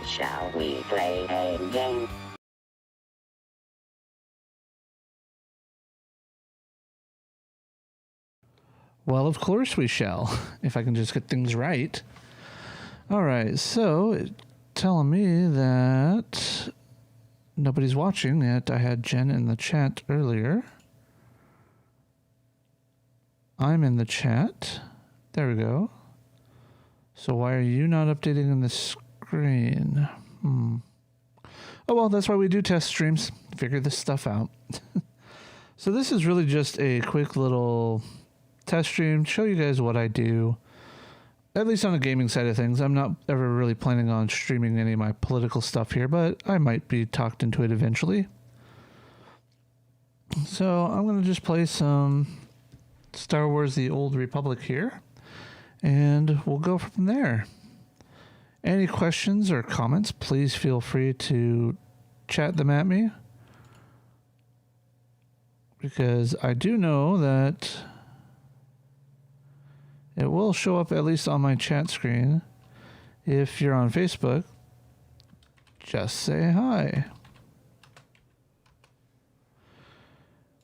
Shall we play a game? Well, of course we shall, if I can just get things right. All right, so it's telling me that nobody's watching yet. I had Jen in the chat earlier. I'm in the chat. There we go. So why are you not updating in the screen? Oh, well, that's why we do test streams. Figure this stuff out. So this is really just a quick little test stream, show you guys what I do, at least on the gaming side of things. I'm not ever really planning on streaming any of my political stuff here, but I might be talked into it eventually. So I'm going to just play some Star Wars The Old Republic here, and we'll go from there. Any questions or comments, please feel free to chat them at me, because I do know that it will show up at least on my chat screen. If you're on Facebook, just say hi.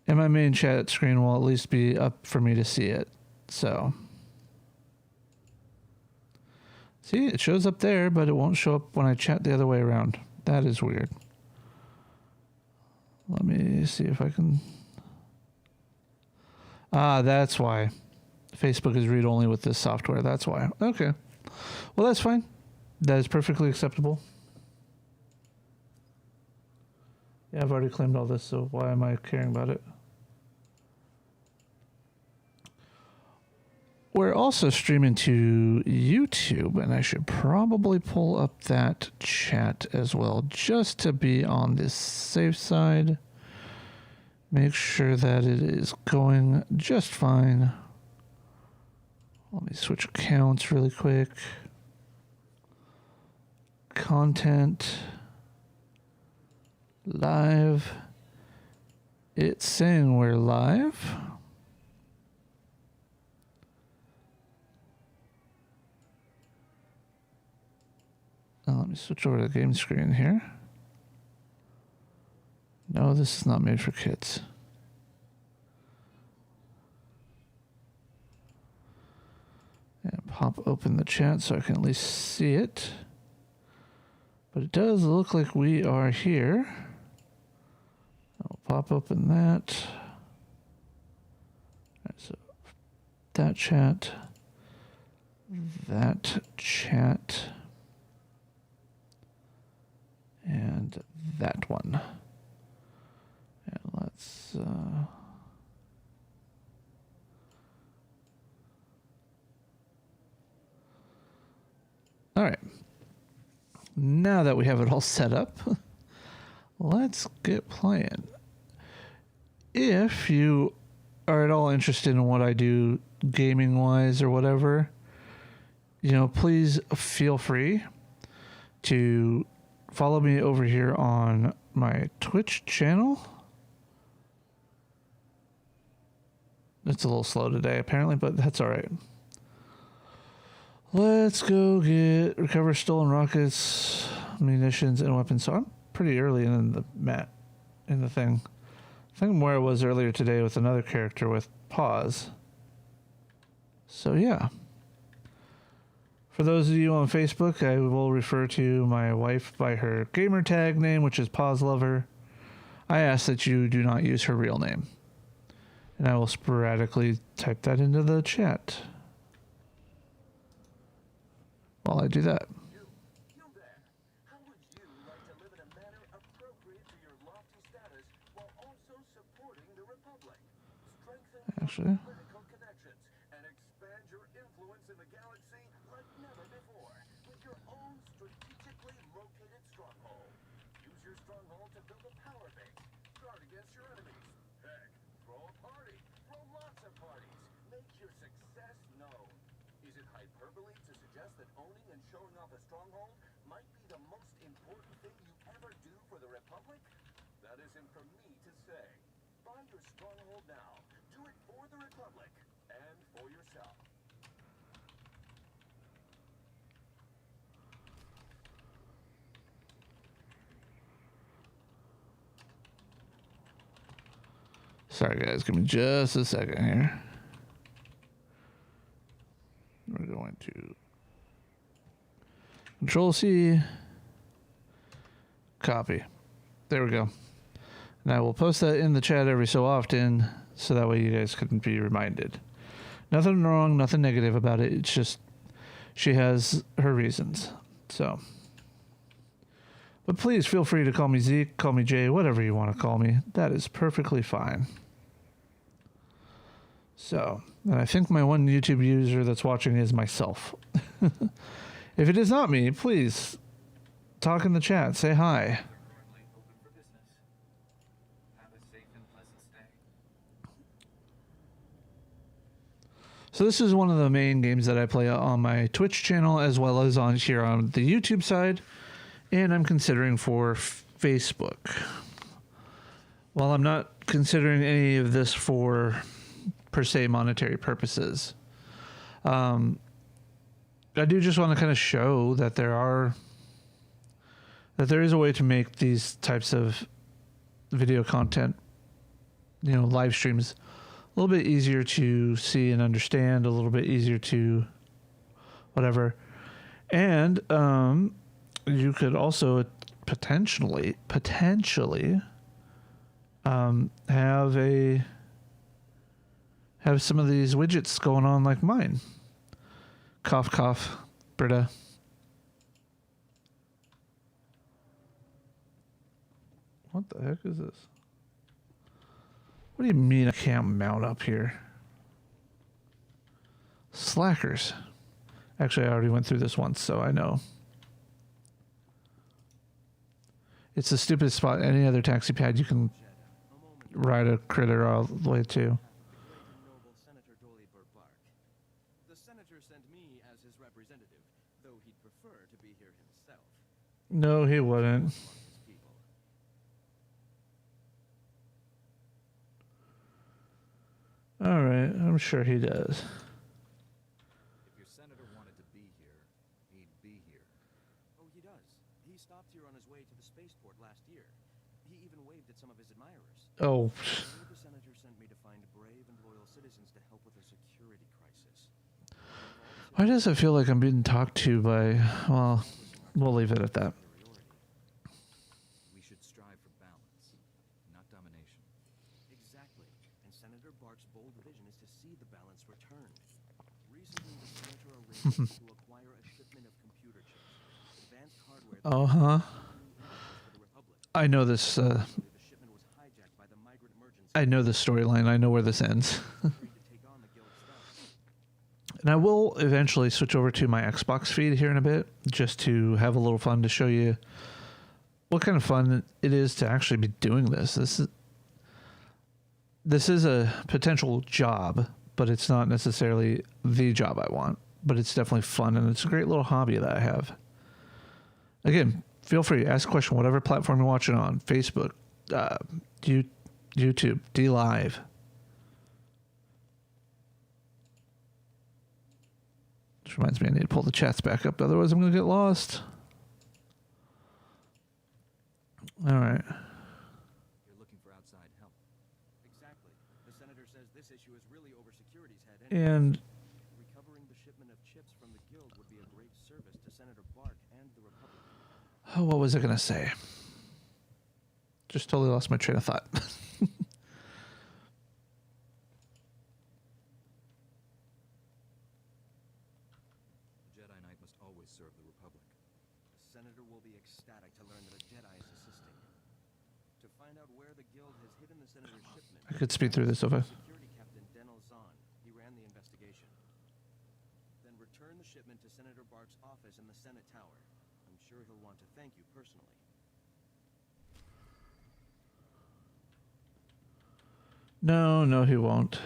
And my main chat screen will at least be up for me to see it. So, see, it shows up there, but it won't show up when I chat the other way around. That is weird. Let me see if I can... Ah, that's why. Facebook is read-only with this software. That's why. Okay. Well, that's fine. That is perfectly acceptable. Yeah, I've already claimed all this, so why am I caring about it? We're also streaming to YouTube, and I should probably pull up that chat as well, just to be on the safe side. Make sure that it is going just fine. Let me switch accounts really quick. Content. Live. It's saying we're live. Now let me switch over to the game screen here. No, this is not made for kids. And pop open the chat so I can at least see it. But it does look like we are here. I'll pop open that. All right, so that chat, and that one. And let's... All right. Now that we have it all set up, let's get playing. If you are at all interested in what I do gaming-wise or whatever, you know, please feel free to follow me over here on my Twitch channel. It's a little slow today, apparently, but that's all right. Let's go recover stolen rockets, munitions, and weapons. So I'm pretty early in the thing. I think where I was earlier today with another character with pause. So yeah. For those of you on Facebook, I will refer to my wife by her gamer tag name, which is Pause Lover. I ask that you do not use her real name. And I will sporadically type that into the chat while I do that. You there. How would you like to live in a manner appropriate to your lofty status while also supporting the Republic? Strengthen Actually, political connections and expand your influence in the galaxy like never before with your own strategically located stronghold. your stronghold to build a power base. Guard against your enemies. Heck, throw a party. Throw lots of parties. Make your success known. Is it hyperbole to suggest that owning and showing off a stronghold might be the most important thing you ever do for the Republic? That isn't for me to say. Buy your stronghold now. Do it for the Republic and for yourself. Sorry, guys. Give me just a second here. We're going to Control C, copy. There we go. And I will post that in the chat every so often, so that way you guys can be reminded. Nothing wrong, nothing negative about it. It's just she has her reasons. So, but please feel free to call me Zeke, call me Jay, whatever you want to call me. That is perfectly fine. So, and I think my one YouTube user that's watching is myself. If it is not me, please talk in the chat. Say hi. So this is one of the main games that I play on my Twitch channel as well as on here on the YouTube side. And I'm considering for Facebook. While I'm not considering any of this for per se monetary purposes. I do just want to kind of show that there is a way to make these types of video content, live streams, a little bit easier to see and understand, a little bit easier to whatever. And you could also potentially have some of these widgets going on like mine. Cough, cough, Britta. What the heck is this? What do you mean I can't mount up here? Slackers. Actually, I already went through this once, so I know. It's the stupidest spot. Any other taxi pad you can ride a critter all the way to. The senator sent me as his representative, though he'd prefer to be here himself. No, he wouldn't. All right, I'm sure he does. If your senator wanted to be here, he'd be here. Oh, he does. He stopped here on his way to the spaceport last year. He even waved at some of his admirers. Oh. The senator sent me to find brave and loyal citizens to help with a security crisis. Why does it feel like I'm being talked to by... Well, we'll leave it at that. We should strive for balance, not domination. Exactly. And Senator Bark's bold vision is to see the balance returned. Recently, the senator arranged to acquire a shipment of computer chips, advanced hardware... I know this... I know the storyline. I know where this ends. And I will eventually switch over to my Xbox feed here in a bit, just to have a little fun to show you what kind of fun it is to actually be doing this. This is a potential job, but it's not necessarily the job I want. But it's definitely fun, and it's a great little hobby that I have. Again, feel free to ask a question, whatever platform you're watching on. Facebook, YouTube, DLive. Which reminds me, I need to pull the chats back up, otherwise I'm going to get lost. All right. You're looking for outside help. Exactly. The senator says this issue is really over security's head anyway. And Recovering the shipment of chips from the guild would be a great service to Senator Bark and the Republic. oh, what was I going to say? Just totally lost my train of thought. Jedi Knight must always serve the Republic. The senator will be ecstatic to learn that a Jedi is assisting. To find out where the guild has hidden the senator's shipment... I could speed through this so fast. Security Captain Denel Zahn. He ran the investigation. Then return the shipment to Senator Bark's office in the Senate Tower. I'm sure he'll want to thank you personally. No, no, he won't.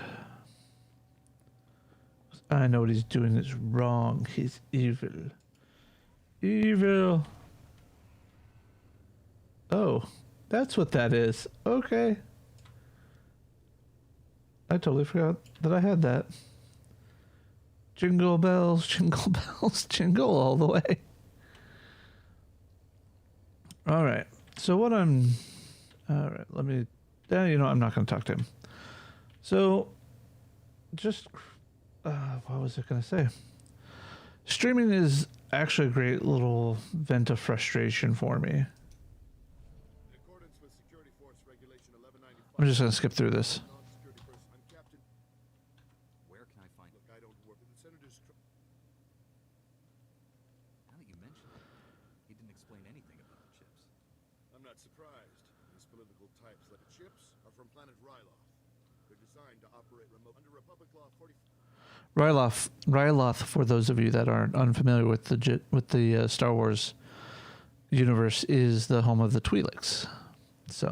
I know what he's doing is wrong. He's evil. Evil. Oh, that's what that is. Okay. I totally forgot that I had that. Jingle bells, jingle bells, jingle all the way. All right. So what I'm... All right, let me... you know, I'm not going to talk to him. So, just... what was I going to say? Streaming is actually a great little vent of frustration for me. In accordance with Security Force Regulation 1195. I'm just going to skip through this. Non-security person. I'm Captain. Where can I find Look, I don't work in the Senator's. Now that you mention it, he didn't explain anything about the chips. I'm not surprised. These political types like the chips are from planet Ryloth. They're designed to operate remote under Republic Law 40. Ryloth, for those of you that aren't unfamiliar with the Star Wars universe, is the home of the Twi'leks. So,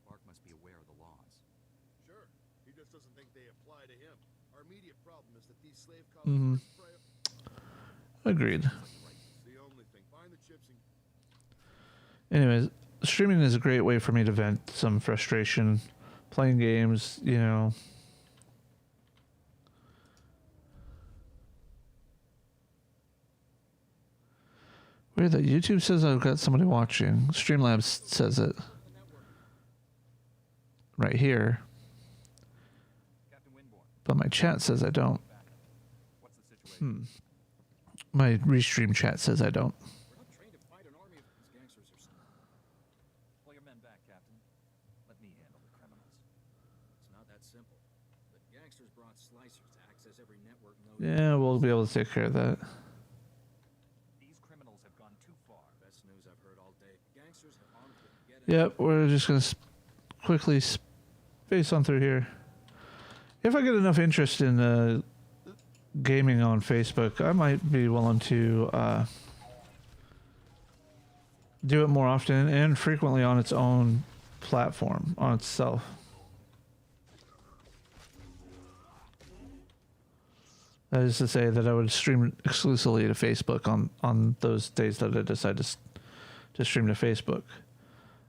Bark must be aware of the laws. Sure. He just doesn't think they apply to him. Our immediate problem is that these slave colonies agreed. It's the only thing. Find the chips and Anyways, streaming is a great way for me to vent some frustration. Playing games, you know. Weird that YouTube says I've got somebody watching. Streamlabs says it. Right here. Captain Winborn, But my chat says I don't. what's the situation? My restream chat says I don't. We're not trained to fight an army of these gangsters or something. Pull your men back, Captain. Let me handle the criminals. It's not that simple. The gangsters brought slicers to access every network node. Yeah, we'll be able to take care of that. These criminals have gone too far. Best news I've heard all day. Gangsters have armed them. Get it. Yep, we're just going to quickly space on through here. If I get enough interest in gaming on Facebook, I might be willing to do it more often and frequently on its own platform, on itself. That is to say that I would stream exclusively to Facebook on those days that I decide to stream to Facebook.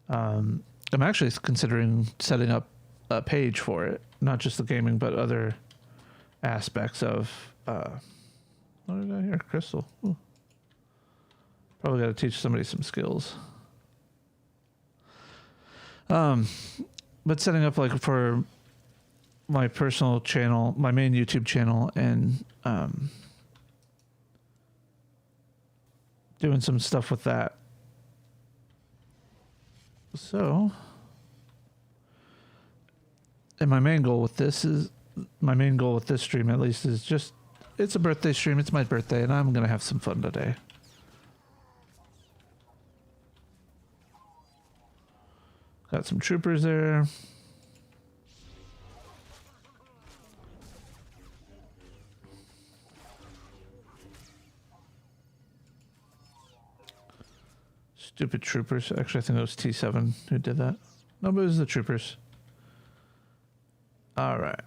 I'm actually considering setting up a page for it, not just the gaming, but other aspects of. What did I hear? Crystal. Ooh. Probably got to teach somebody some skills. But setting up like for my personal channel, my main YouTube channel, and doing some stuff with that. So, and my main goal with this stream at least is just, it's a birthday stream. It's my birthday, and I'm gonna have some fun today. Got some troopers there. Stupid troopers. Actually, I think it was T7 who did that. No, but it was the troopers. All right.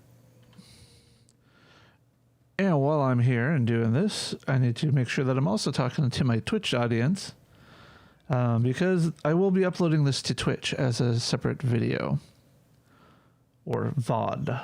And while I'm here and doing this, I need to make sure that I'm also talking to my Twitch audience, because I will be uploading this to Twitch as a separate video or VOD.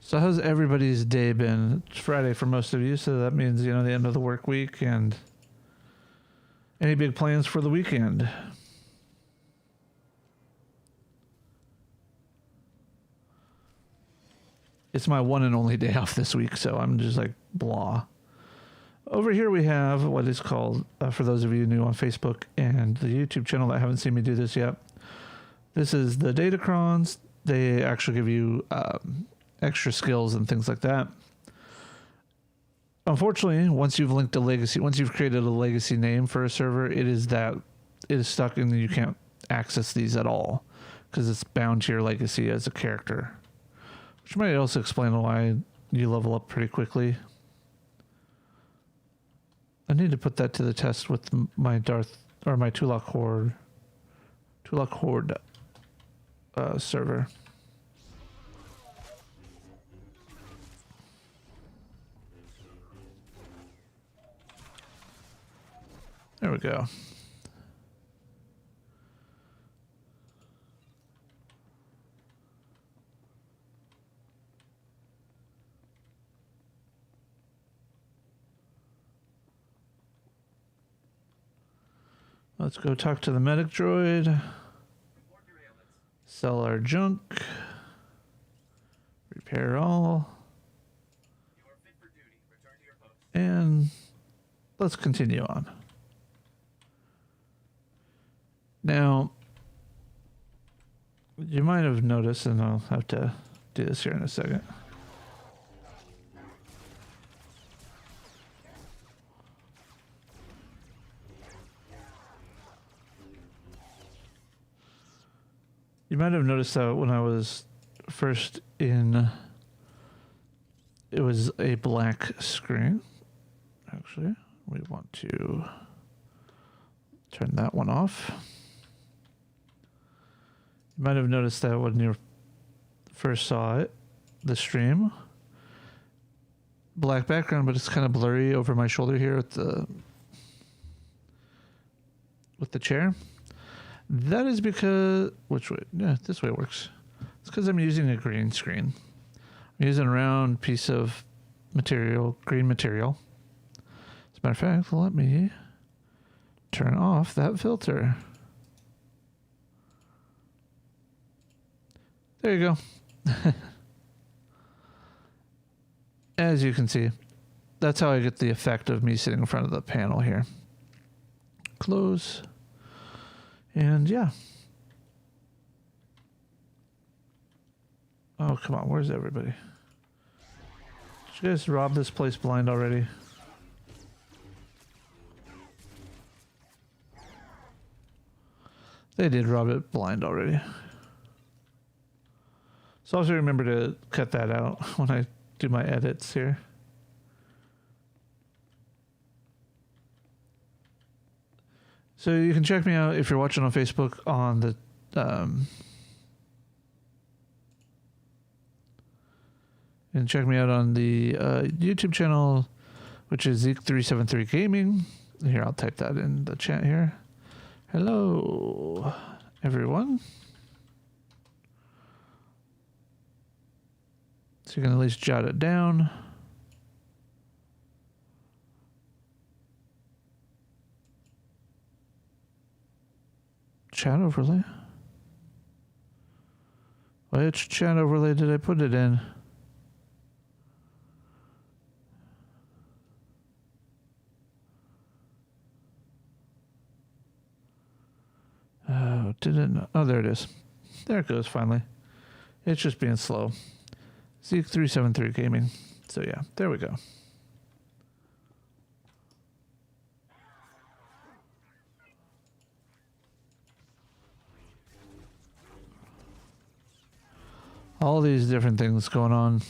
So how's everybody's day been? It's Friday for most of you, so that means, you know, the end of the work week. And any big plans for the weekend? It's my one and only day off this week, so I'm just like blah. Over here we have what is called, for those of you new on Facebook and the YouTube channel that haven't seen me do this yet, this is the Datacrons. They actually give you extra skills and things like that. Unfortunately, once you've linked a legacy, once you've created a legacy name for a server, it is stuck and you can't access these at all because it's bound to your legacy as a character, which might also explain why you level up pretty quickly. I need to put that to the test with my my Tulak Horde server. There we go. Let's go talk to the medic droid. Sell our junk. Repair all. And let's continue on. Now, you might have noticed, and I'll have to do this here in a second. You might have noticed that when I was first in, it was a black screen. Actually, we want to turn that one off. You might have noticed that when you first saw it, the stream, black background, but it's kind of blurry over my shoulder here with the chair. That is because, which way? Yeah, this way works. It's because I'm using a green screen. I'm using a round piece of material, green material. As a matter of fact, let me turn off that filter. There you go. As you can see, that's how I get the effect of me sitting in front of the panel here. Close. And yeah. Oh, come on. Where's everybody? Did you guys rob this place blind already? They did rob it blind already. So also remember to cut that out when I do my edits here. So you can check me out if you're watching on Facebook on the and check me out on the YouTube channel, which is Zeke373 Gaming. Here, I'll type that in the chat here. Hello, everyone. So you can at least jot it down. Chat overlay? Which chat overlay did I put it in? Oh, didn't. Oh, there it is. There it goes, finally. It's just being slow. Zeke373 Gaming. So, yeah, there we go. All these different things going on.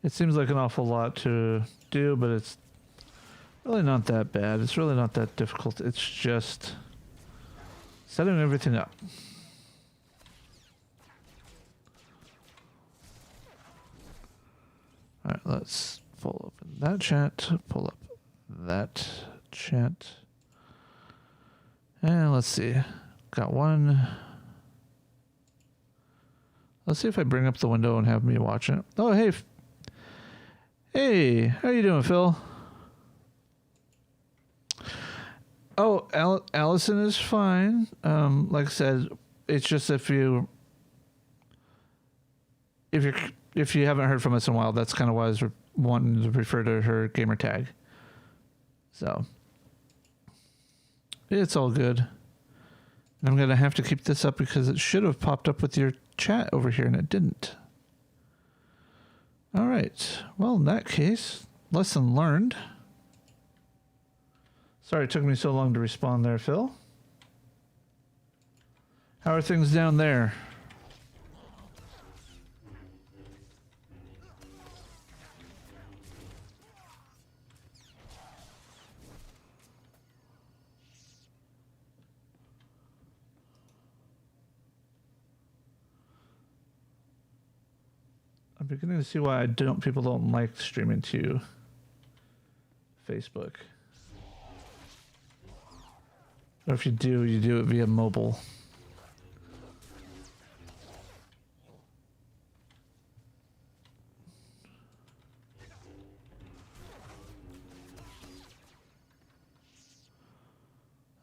It seems like an awful lot to do, but it's really not that bad. It's really not that difficult. It's just setting everything up. All right, let's pull open that chat, pull up that chat. And let's see. Got one. Let's see if I bring up the window and have me watch it. Oh, hey. Hey, how you doing, Phil? Oh, Allison is fine. Like I said, it's just if you haven't heard from us in a while, that's kind of why I was wanting to refer to her gamer tag. So it's all good. And I'm going to have to keep this up because it should have popped up with your chat over here and it didn't. All right. Well, in that case, lesson learned. Sorry it took me so long to respawn there, Phil. How are things down there? I'm beginning to see why people don't like streaming to Facebook. Or if you do it via mobile.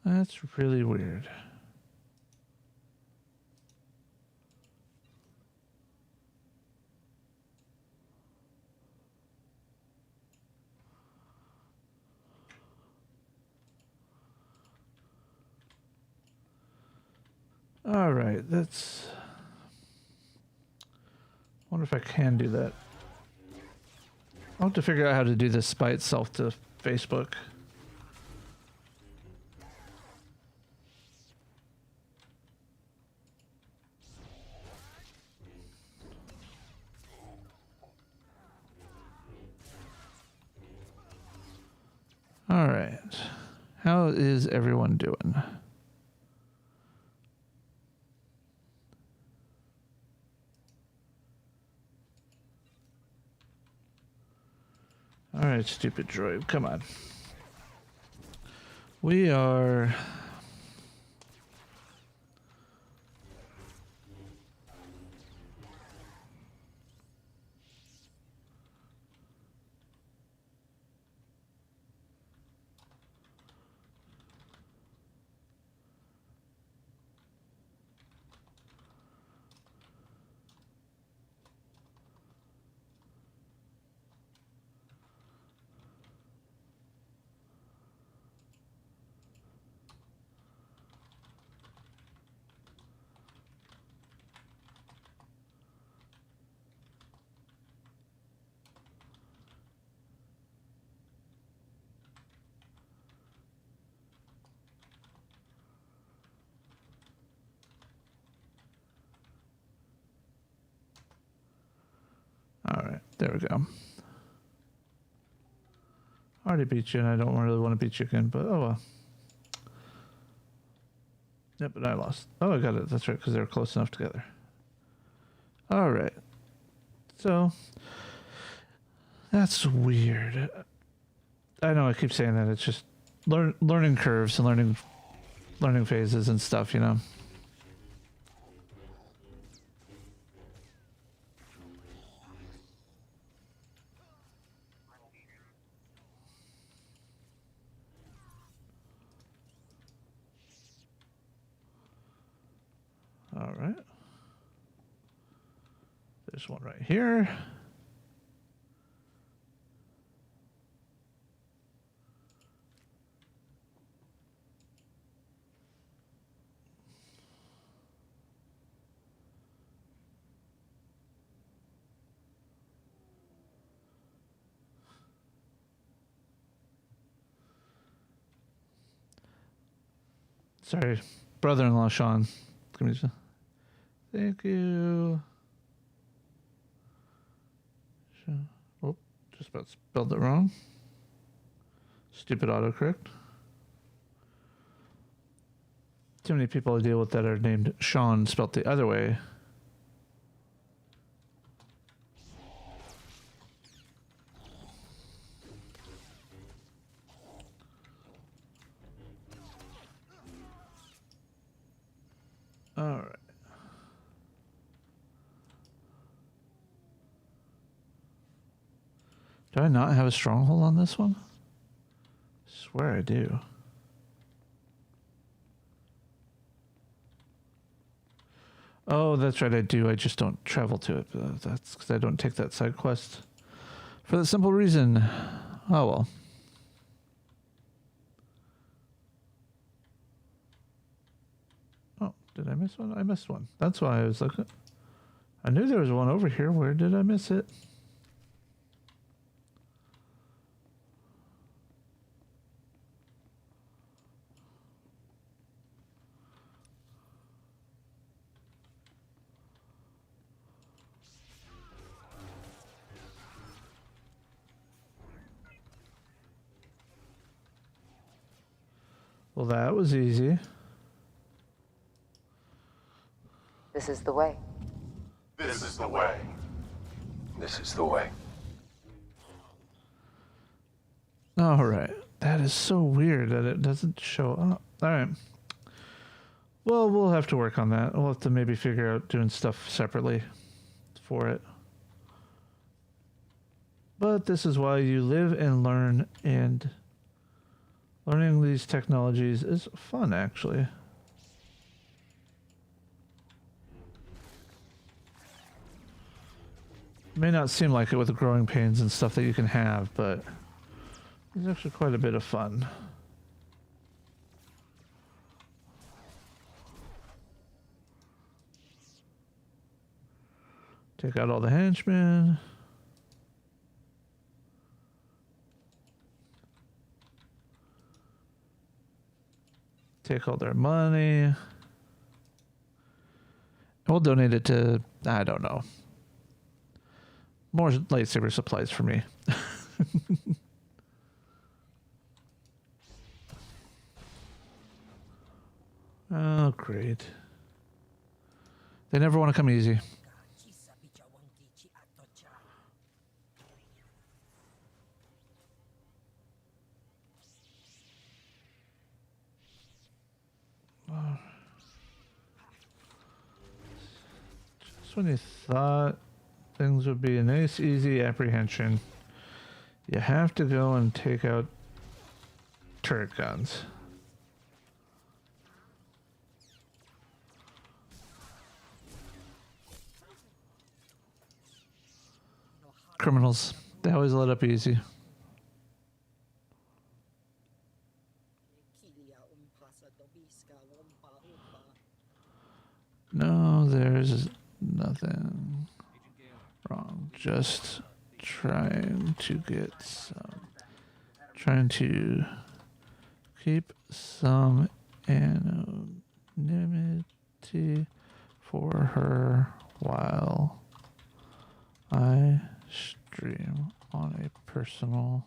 That's really weird. All right, that's... I wonder if I can do that. I'll have to figure out how to do this by itself to Facebook. All right. How is everyone doing? All right, stupid droid, come on. We are... All right, there we go. I already beat you, and I don't really want to beat you again, but oh well. Yep, but I lost. Oh, I got it. That's right, because they were close enough together. All right. So, that's weird. I know I keep saying that. It's just learning curves and learning phases and stuff, you know. All right. There's one right here. Sorry, brother-in-law Sean. Give me just... Thank you. Oh, just about spelled it wrong. Stupid autocorrect. Too many people I deal with that are named Sean spelled the other way. All right. Do I not have a stronghold on this one? I swear I do. Oh, that's right, I do. I just don't travel to it. That's because I don't take that side quest. For the simple reason... Oh, well. Did I miss one? I missed one. That's why I was looking. I knew there was one over here. Where did I miss it? Well, that was easy. This is the way. This is the way. This is the way. All right. That is so weird that it doesn't show up. All right. Well, we'll have to work on that. We'll have to maybe figure out doing stuff separately for it. But this is why you live and learn, and learning these technologies is fun, actually. It may not seem like it with the growing pains and stuff that you can have, but it's actually quite a bit of fun. Take out all the henchmen. Take all their money. We'll donate it to, I don't know, more lightsaber supplies for me. Oh, great. They never want to come easy. Just when you thought things would be a nice, easy apprehension, you have to go and take out turret guns. Criminals, they always let up easy. No, there's nothing wrong. Just trying to get some, trying to keep some anonymity for her while I stream on a personal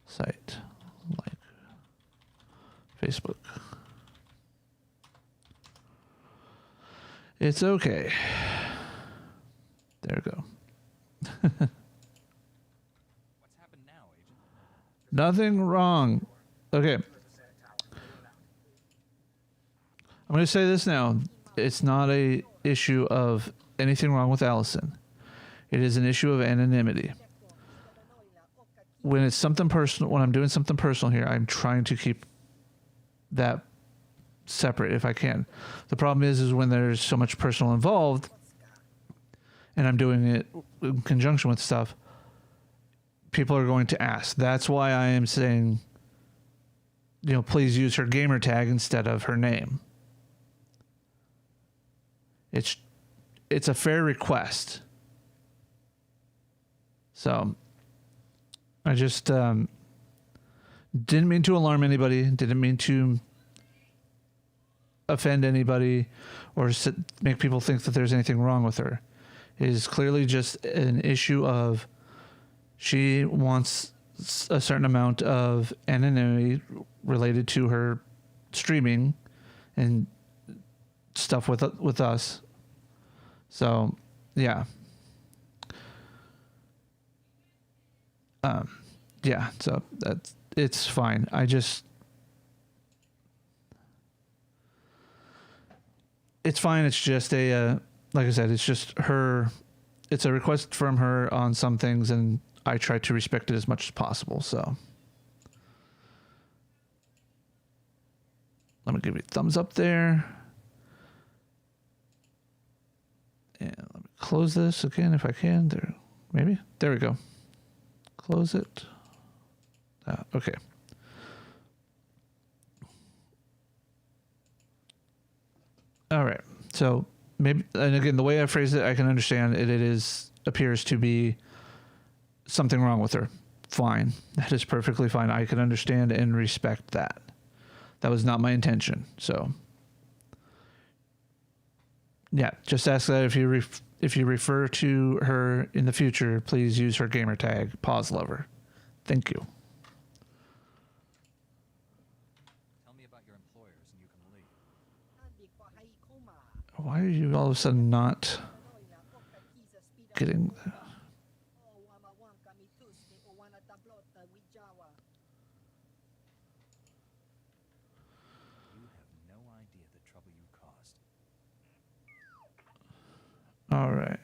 site like Facebook. It's okay. There we go. What's happened now, Agent? Nothing wrong. Okay. I'm going to say this now. It's not a issue of anything wrong with Allison. It is an issue of anonymity. When it's something personal, when I'm doing something personal here, I'm trying to keep that separate if I can. The problem is when there's so much personal involved and I'm doing it in conjunction with stuff, people are going to ask. That's why I am saying, please use her gamer tag instead of her name. It's a fair request. So I just didn't mean to alarm anybody, didn't mean to offend anybody or make people think that there's anything wrong with her. It is clearly just an issue of she wants a certain amount of anonymity related to her streaming and stuff with us. So, yeah. Yeah, so it's fine. It's fine. It's just like I said, it's just her. It's a request from her on some things, and I try to respect it as much as possible. So let me give you a thumbs up there. And let me close this again if I can. There, maybe. There we go. Close it. Okay. So maybe, and again, the way I phrase it, I can understand it. It is appears to be something wrong with her. Fine, that is perfectly fine. I can understand and respect that. That was not my intention. So yeah, just ask that if you refer to her in the future, please use her gamer tag Pause Lover. Thank you. Tell me about your employers and you can leave. ท่านดีกว่าให้เข้ามา Why are you all of a sudden not น้อยนะพวกตะกี้จะสปีด getting? โอวามาว่างกามิทุสเนโอวานาตับโลตวิจาวา You have no idea the trouble you caused. All right.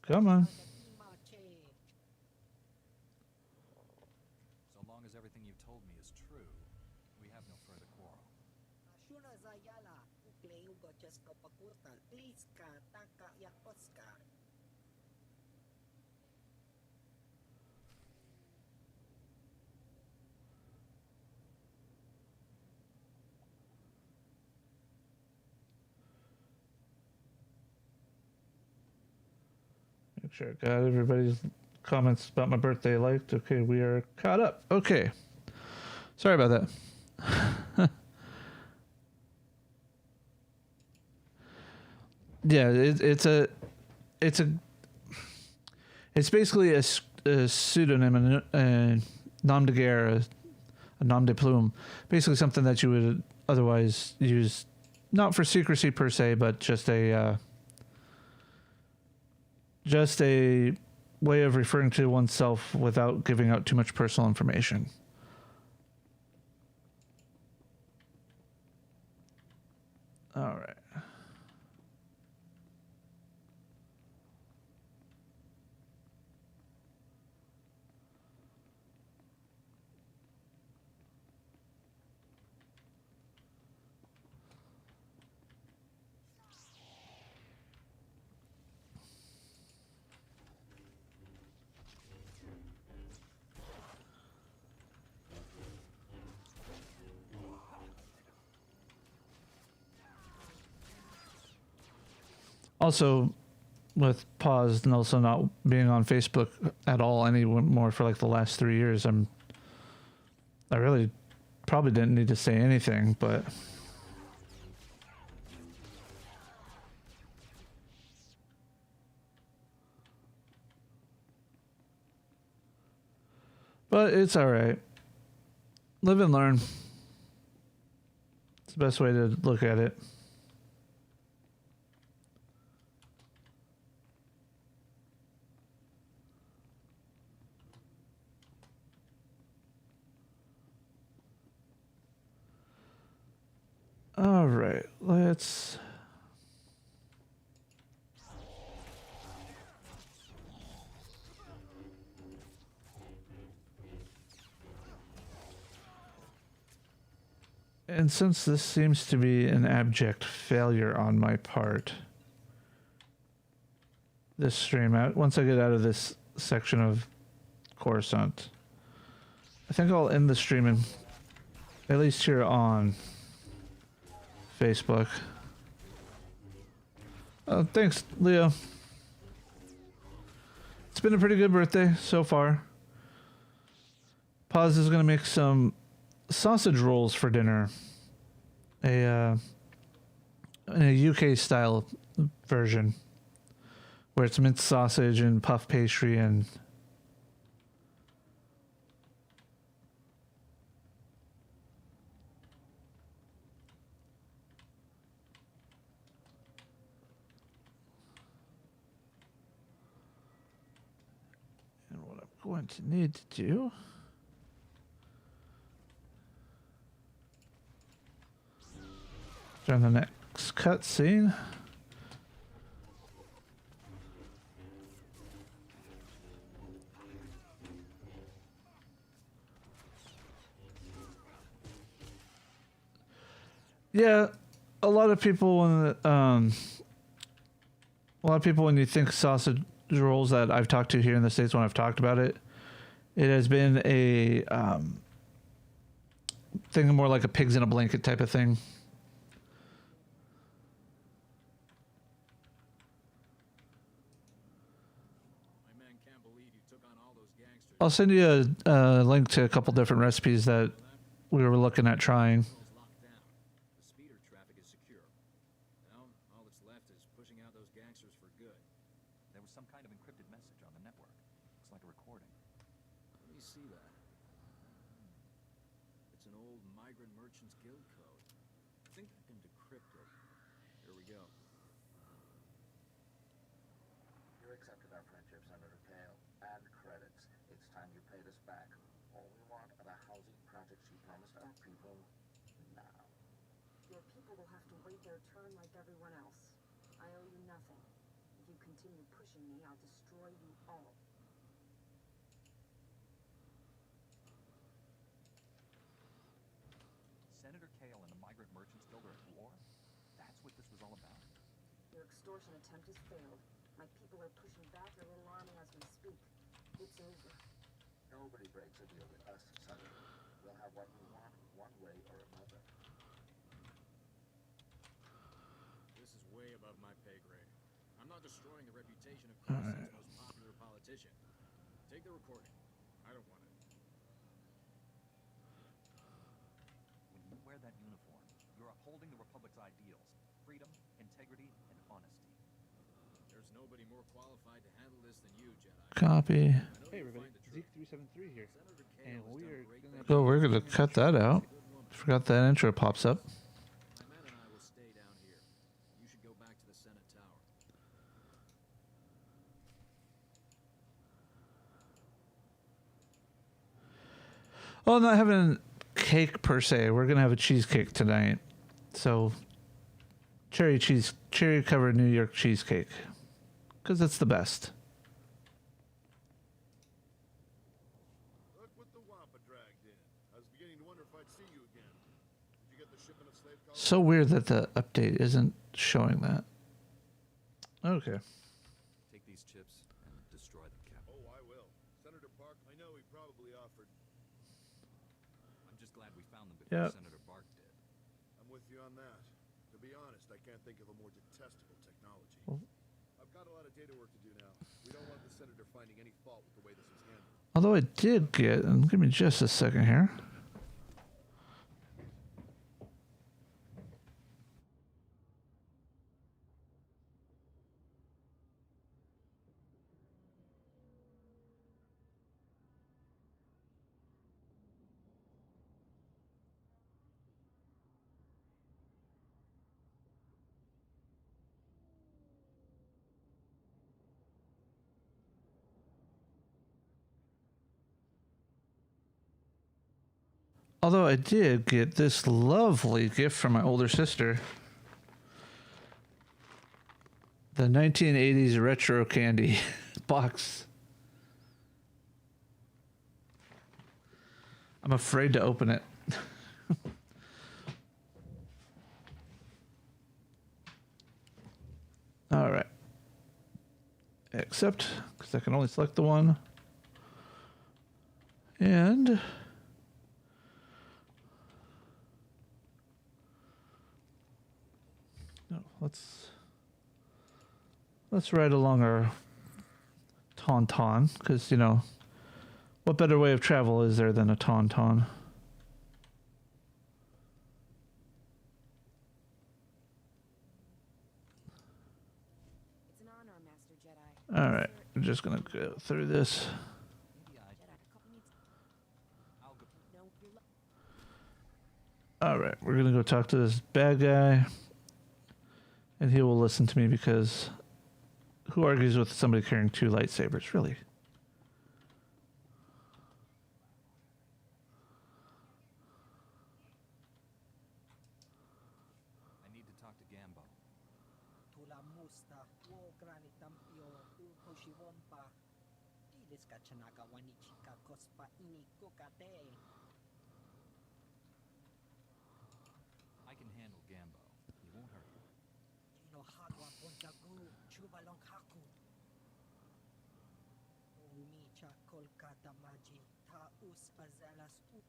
Come on. So long as everything you've told me is true, we have no further quarrel. Shuna zayala ukleu gochesko pakurta tiska taka yakoska. Make sure I got everybody's comments about my birthday liked. Okay, we are caught up. Okay. Sorry about that. Yeah, it's basically a pseudonym, a nom de guerre, a nom de plume. Basically something that you would otherwise use, not for secrecy per se, but just a way of referring to oneself without giving out too much personal information. All right. Also, with Pause and also not being on Facebook at all anymore for like the last 3 years, I really probably didn't need to say anything, but it's all right. Live and learn. It's the best way to look at it. All right, let's... And since this seems to be an abject failure on my part, this stream, once I get out of this section of Coruscant, I think I'll end the streaming, at least here on Facebook. Thanks, Leo. It's been a pretty good birthday so far. Paz is going to make some sausage rolls for dinner. In a UK style version where it's minced sausage and puff pastry and what I'm going to need to do during the next cutscene yeah, a lot of people when you think sausage rolls that I've talked to here in the States, when I've talked about it, it has been a thinking more like a pigs in a blanket type of thing. My man can't believe you took on all those gangsters. I'll send you a link to a couple different recipes that we were looking at trying. Tunnel's locked down. The speeder traffic is secure. Now, all that's left is pushing out those gangsters for good. There was some kind of encrypted message on the network. Looks like a recording. Let me see that. It's an old Migrant Merchants Guild code. I think I can decrypt it. Here we go. You accepted our friendship, Senator Kale, and credits. It's time you paid us back. All we want are the housing projects you promised our people now. Your people will have to wait their turn like everyone else. I owe you nothing. If you continue pushing me, I'll destroy you all. Senator Kale and the Migrant Merchants Guild are at war? That's what this was all about? Your extortion attempt has failed. My people are pushing back their little army as we speak. It's over. Nobody breaks a deal with us, Senator. We'll have what we want, one way or another. This is way above my pay grade. I'm not destroying the reputation of Cleveland's most popular politician. Take the recording. I don't want it. When you wear that uniform, you're upholding the Republic's ideals. Freedom, integrity, and honesty. There's nobody more qualified to handle this than you, Jedi. Copy. I know Hey you'll everybody, find the truth. Zeke373 here. Senator And Kale has we done are great gonna things. go. We're gonna cut that out. Forgot that intro pops up. My men and I will stay down here. You should go back to the Senate Tower. Well, I'm not having cake per se. We're gonna have a cheesecake tonight. So cherry covered New York cheesecake, because it's the best. Look what the Wampa dragged in. I was beginning to wonder if I'd see you again. Did you get the shipment of slave colors? So weird that the update isn't showing that. Okay. Take these chips and destroy them, Captain. Oh, I will. Senator Park, I know he probably offered. I'm just glad we found them before Yep. Senator Bark did. I'm with you on that. To be honest, I can't think of a more detestable technology. Well- I've got a lot of data work to do now. We don't want the senator finding any fault with the way this was handled. Although I did get, and give me just a second here. Although I did get this lovely gift from my older sister. The 1980s retro candy box. I'm afraid to open it. All right. Accept, because I can only select the one. And no, let's ride along our tauntaun, because you know, what better way of travel is there than a tauntaun? It's an honor, Master Jedi. All right, I'm just gonna go through this. Maybe I... Jedi, a couple needs. I'll go... No, you're. All right, we're gonna go talk to this bad guy, and he will listen to me, because who argues with somebody carrying two lightsabers, really? I need to talk to Gambo. Tula musta, wo granit tampio, ukoshi wompa. Ilis ka chanaka wanichika kospa ini kokate. I can handle Gambo. He won't hurt you. Ino hagwa pontagu, chubalong haku. Umicha kolkata maji, taus azalas u.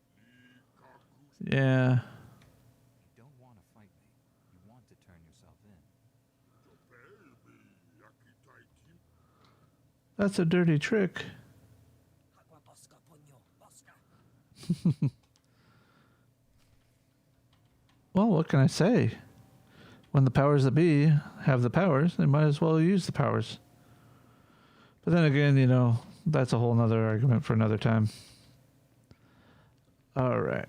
Ikaku Yeah. You don't want to fight me. You want to turn yourself in. That's a dirty trick. Hakwa boska ponyo, boska. Well, what can I say? When the powers that be have the powers, they might as well use the powers. But then again, you know, that's a whole nother argument for another time. All right.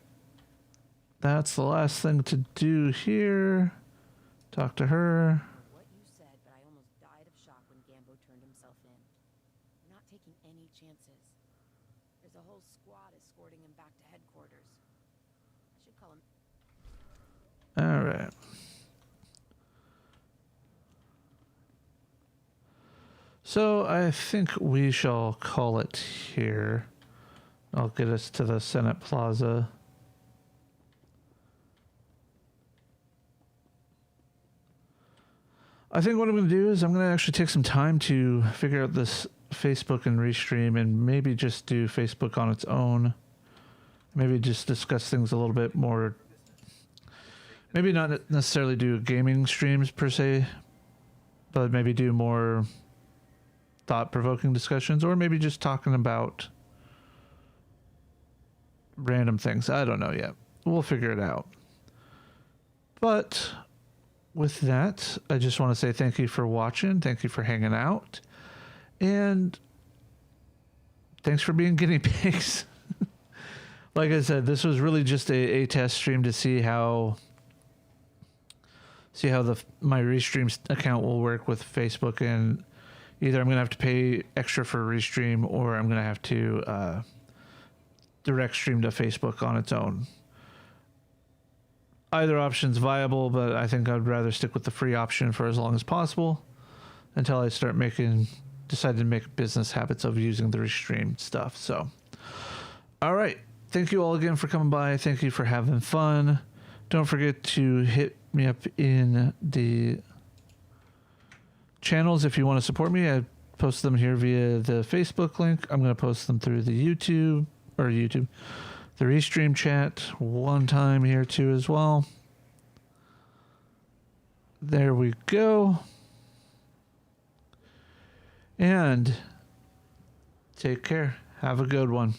That's the last thing to do here. Talk to her. What you said, but I almost died of shock when Gambo turned himself in. I'm not taking any chances. There's a whole squad escorting him back to headquarters. I should call him. All right. So I think we shall call it here. I'll get us to the Senate Plaza. I think what I'm going to do is I'm going to actually take some time to figure out this Facebook and Restream and maybe just do Facebook on its own. Maybe just discuss things a little bit more. Maybe not necessarily do gaming streams per se, but maybe do more thought-provoking discussions, or maybe just talking about random things. I don't know yet. We'll figure it out. But with that, I just want to say thank you for watching. Thank you for hanging out. And thanks for being guinea pigs. Like I said, this was really just a test stream to see how my Restream account will work with Facebook, and either I'm going to have to pay extra for Restream, or I'm going to have to direct stream to Facebook on its own. Either option's viable, but I think I'd rather stick with the free option for as long as possible until I start decide to make business habits of using the Restream stuff. So, all right. Thank you all again for coming by. Thank you for having fun. Don't forget to hit me up in the channels if you want to support me. I post them here via the Facebook link. I'm going to post them through the YouTube, the Restream chat one time here too as well. There we go. And take care. Have a good one.